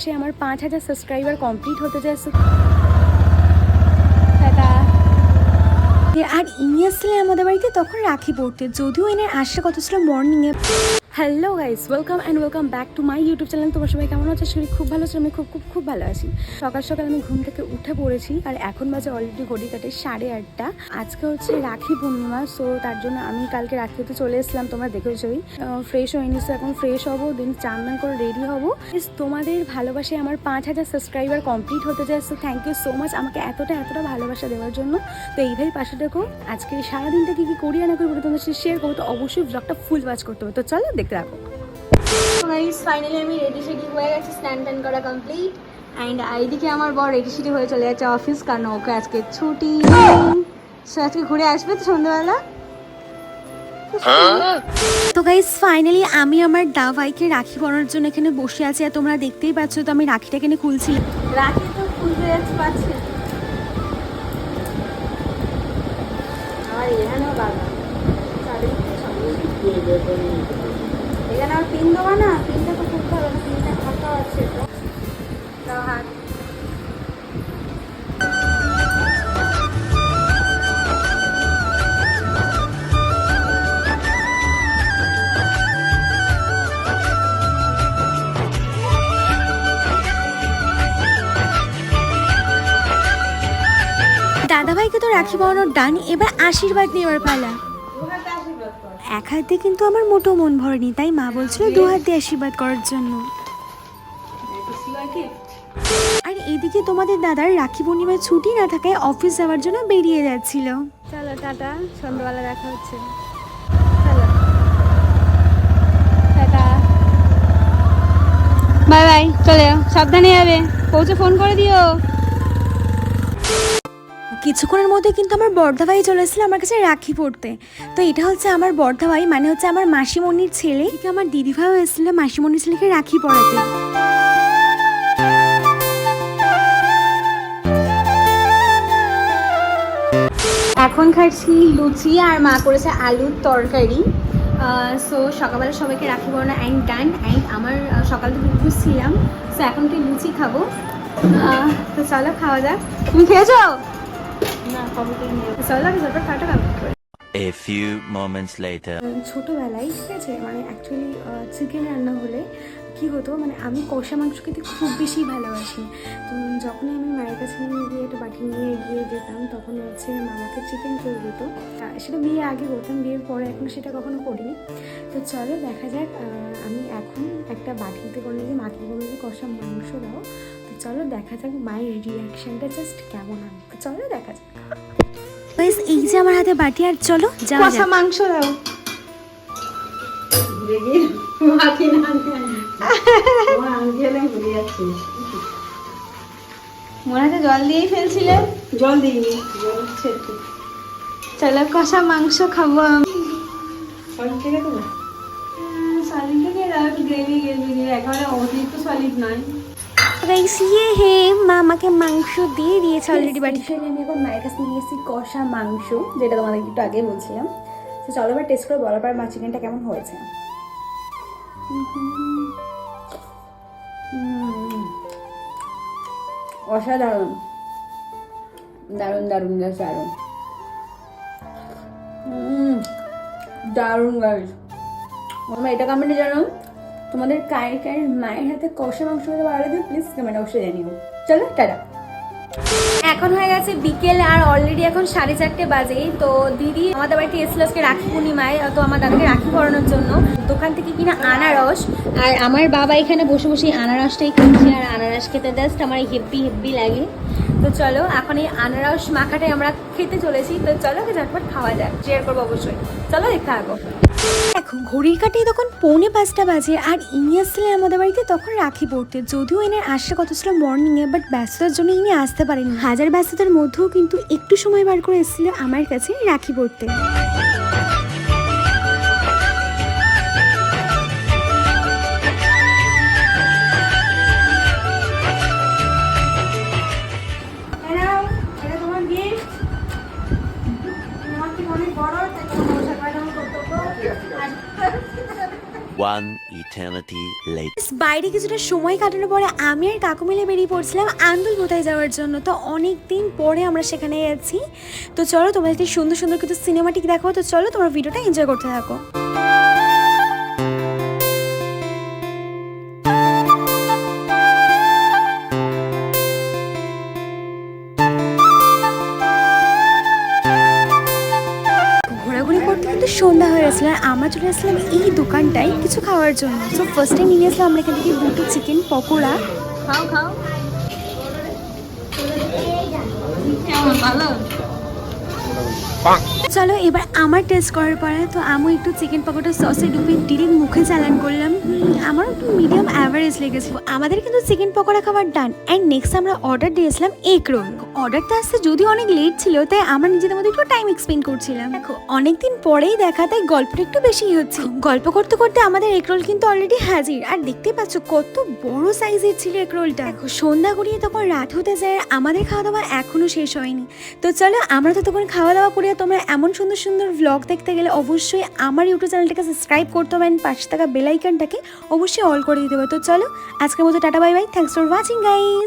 ভালোবাসে আমার 5000 subscriber complete হতে যায়। আর ইনি আসলে আমাদের বাড়িতে তখন রাখি পড়তে, যদিও এনার আসার কথা ছিল মর্নিংয়ে। Hello guys, welcome and welcome back to my YouTube channel. তোমার সবাই কেমন আছে? শরীর খুব ভালো আছে, আমি খুব খুব খুব ভালো আছি। সকাল সকাল আমি ঘুম থেকে উঠে পড়েছি আর এখন বাজে অলরেডি ঘড়ি কাটে 8:30। আজকে হচ্ছে রাখি পূর্ণিমা, সো তার জন্য আমি কালকে রাখি হতে চলে এসেছিলাম। তোমরা দেখেছোই, ফ্রেশ হয়ে নিচ্ছি, এখন ফ্রেশ হবো, দেন চান করে রেডি হবো। তোমাদের ভালোবাসে আমার 5000 সাবস্ক্রাইবার কমপ্লিট হতে যায়। So thank you so much আমাকে এতটা ভালোবাসা দেওয়ার জন্য। তো এইভাবে পাশে দেখো আজকে সারাদিনটা কি করি না করি তোমাদের সাথে শেয়ার করবো। তো অবশ্যই ব্লগটা ফুল ওয়াচ করতে হবে। তো চলো দেখতে থাকো। গাইস ফাইনালি আমি রেডি শেডি হয়ে গেছি, স্নান টান করা কমপ্লিট। অ্যান্ড এইদিকে আমার বর রেডি শেডি হয়ে চলে যাচ্ছে অফিস, কারণ ওকে আজকে ছুটি। সো আজকে ঘুরে আসবে তো সন্ধ্যাবেলা। তো গাইস ফাইনালি আমি আমার দাভাইকে রাখি পরানোর জন্য এখানে বসে আছি। আর তোমরা দেখতেই পাচ্ছ তো আমি রাখিটা এখানে খুলছি। রাখি তো খুলতে যাচ্ছে পাচ্ছি। আর এখানেও বাবা এখানে আর পিন দেওয়া না, পিনটা তো খুলতে হবে না, পিনটা ফাঁকা আছে। তো হাত দাদাভাইকে তো রাখি পরানোর ডান, এবার আশীর্বাদ নেওয়ার পালা। এক হাত দিয়ে কিন্তু আমার মোটো মন ভরেনি, তাই মা বলছিল 2 হাত দিয়ে আশীর্বাদ করার জন্য। আর এদিকে তোমাদের দাদার রাখি পূর্ণিমায় ছুটি না থাকায় অফিস যাওয়ার জন্য বেরিয়ে যাচ্ছিল। চলো টাটা, সন্ধ্যাবেলা দেখা হচ্ছে। চলো টাটা, বাই বাই, চলে যাও, সাবধানে যাবে, পৌঁছে ফোন করে দিও। কিছুক্ষণের মধ্যে কিন্তু আমার বর্ধা ভাই চলে এসেছিল আমার কাছে রাখি পড়তে। তো এটা হচ্ছে আমার বর্ধা ভাই, মানে হচ্ছে আমার মাসিমণির ছেলে। আমার দিদিভাইও এসেছিল মাসিমণির ছেলেকে রাখি পড়াতে। এখন খাচ্ছি লুচি আর মা করেছে আলুর তরকারি। সো সকালবেলা সবাইকে রাখি পড়ানো অ্যান্ড ডান। অ্যান্ড আমার সকাল থেকে বুঝছিলাম, সো এখন কি লুচি খাবো। তো চলো খাওয়া যাক। তুমি খেয়েছো? A few moments later. ছোটোবেলায় ঠিক আছে, মানে অ্যাকচুয়ালি চিকেন রান্না হলে কী হতো, মানে আমি কষা মাংস খেতে খুব বেশি ভালোবাসি। তো যখনই আমি মায়ের কাছে নিয়ে গিয়ে একটু বাটি নিয়ে গিয়ে যেতাম, তখন হচ্ছে মামাকে চিকেন করে দিত। সেটা বিয়ে আগে করতাম, বিয়ের পরে এখন সেটা কখনো করিনি। তো চলো দেখা যাক। আমি এখন একটা বাটিতে করে যে মাকে বলবো যে কষা মাংস দাও। তো চলো দেখা যাক মায়ের রিয়াকশানটা জাস্ট কেমন হয়। তো চলো দেখা যাক। এই যে আমার হাতে বাটি, আর চলো যাওয়া যাক। মাংস দাও। মনে হচ্ছে জল দিয়েই ফেলছিলে। জল দিইনি, চলো কষা মাংস খাবো আমি। একেবারে অতিরিক্ত সলিড নয়। মা আমাকে মাংস দিয়ে দিয়েছে অলরেডি বাটি। আমি এখন মায়ের কাছে নিয়ে এসেছি কষা মাংস, যেটা তোমাদের একটু আগে বলছিলাম। তো চলো এবার টেস্ট করে বলার পর মা চিকেনটা কেমন হয়েছে। অসাধারণ, দারুণ দারুণ গাছ, দারুণ দারুণ গাছ। আমার এটা কমেন্টে জানো তোমাদের কায়ের মায়ের হাতে কষা মাংস খেতে ভালো লাগে, প্লিজ কমেন্ট অবশ্যই জানিও। চলো টাটা। এখন হয়ে গেছে বিকেল আর অলরেডি এখন 4:30 বাজে। তো দিদি আমাদের বাড়িতে এসেছিল আজকে রাখি পূর্ণিমায়, তো আমার দাদাকে রাখি পরানোর জন্য দোকান থেকে কিনা আনারস। আর আমার বাবা এখানে বসে বসে আনারসটাই খাচ্ছে, আর আনারস খেতে জাস্ট আমার হেব্বি লাগে। তো চলো এখন এই আনারস মাখাটাই আমরা খেতে চলেছি। তো চলো ঝটপট খাওয়া যাক, শেয়ার করবো অবশ্যই। চলো দেখতে থাকো। দেখো ঘড়ির কাটে তখন 4:45 বাজে। আর ইনি আসছিলেন আমাদের বাড়িতে তখন রাখি পড়তে, যদিও এনার আসার কথা ছিল মর্নিংয়ে, বাট ব্যস্ততার জন্য ইনি আসতে পারেনি। হাজার ব্যস্ততার মধ্যেও কিন্তু একটু সময় বার করে এসেছিল আমার কাছে রাখি পড়তে। One eternity later. বাইরে কিছুটা সময় কাটানোর পরে আমি আর কাকু মিলে বেরিয়ে পড়ছিলাম আন্দুল কোথায় যাওয়ার জন্য। তো অনেক দিন পরে আমরা সেখানে যাচ্ছি। তো চলো তোমাদের সুন্দর সুন্দর কিছু সিনেমাটিক দেখো। তো চলো তোমরা ভিডিওটা এনজয় করতে থাকো। ঘোরাঘুরি করতে কিন্তু সন্ধ্যা হয়ে গেছিল আর আমরা চলে আসলাম এই দোকানটায় কিছু খাওয়ার জন্য। সো ফার্স্ট টাইম নিয়ে আসলাম আমরা এখান থেকে দুটো চিকেন পকোড়া। খাও খাও কেমন ভালো চলো এবার আমার টেস্ট করার পরে তো আমি একটু চিকেন পকোড়া সসে ডুবে ডিরেক্ট মুখে চালান করলাম। আমার একটু মিডিয়াম অ্যাভারেজ লেগেছিল। আমাদের কিন্তু চিকেন পকোড়া খাবার ডান। অ্যান্ড নেক্সট আমরা অর্ডার দিয়েছিলাম এগ রোল। অর্ডারটা আসতে যদিও অনেক লেট ছিল তাই আমরা নিজেদের মধ্যে একটু টাইম এক্সপেন্ড করছিলাম। দেখো অনেকদিন পরেই দেখা তাই গল্পটা একটু বেশিই হচ্ছে। গল্প করতে করতে আমাদের এগ রোল কিন্তু অলরেডি হাজির। আর দেখতে পাচ্ছ কত বড় সাইজের ছিল এগ রোলটা। দেখো সন্ধ্যা গড়িয়ে তখন রাত হতে যায় আর আমাদের খাওয়া দাওয়া এখনো শেষ হয়নি। তো চলো আমরা তো তখন খাওয়া দাওয়া করি। তোমরা এমন সুন্দর সুন্দর ভ্লগ দেখতে গেলে অবশ্যই আমার ইউটিউব চ্যানেলটাকে সাবস্ক্রাইব করতে হবে অ্যান্ড পাশে থাকা বেল আইকনটাকে অবশ্যই অল করে দিতে হবে। তো চলো আজকের মতো tata bye bye, thanks for watching guys.